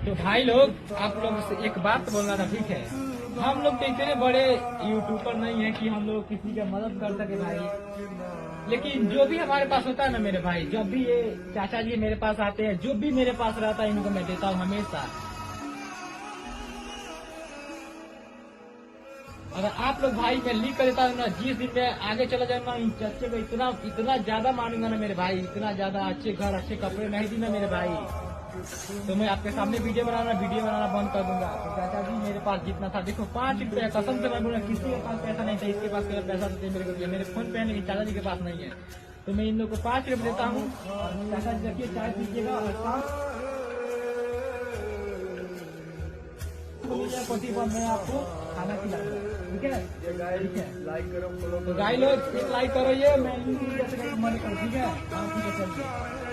तो भाई लोग, आप लोग से एक बात बोलना था, ठीक है? हम लोग तो इतने बड़े यूट्यूबर नहीं है कि हम लोग किसी का मदद कर सके भाई। लेकिन जो भी हमारे पास होता है ना मेरे भाई, जब भी ये चाचा जी मेरे पास आते हैं, जो भी मेरे पास रहता है इनको मैं देता हूँ हमेशा। अगर आप लोग भाई मैं लीक कर देता हूँ ना, जिस दिन मैं आगे चला जाऊंगा इन चच्चे को इतना इतना ज्यादा मारूंगा ना मेरे भाई, इतना ज्यादा अच्छे घर अच्छे कपड़े नहीं दी ना मेरे भाई, तो मैं आपके सामने वीडियो बनाना बंद कर दूंगा। तो चाचा जी मेरे पास जितना था, देखो 5 रुपया कसम से मैं बोला, किसी के पास पैसा नहीं था, इसके पास केवल पैसा तो मेरे को दिया, मेरे फोन पे है लेकिन चाचा जी के पास नहीं है। तो मैं इन लोग को 5 रुपये देता हूँ, चाचा जी रखिए चाय पीजिएगा और पति पर मैं आपको खाना खिलाऊंगा, ठीक है? ठीक है, लाइक करो, फॉलो तो गाई लोग एक लाइक करो, ये मैं मन करूँ, ठीक है? हाँ ठीक है, चलिए।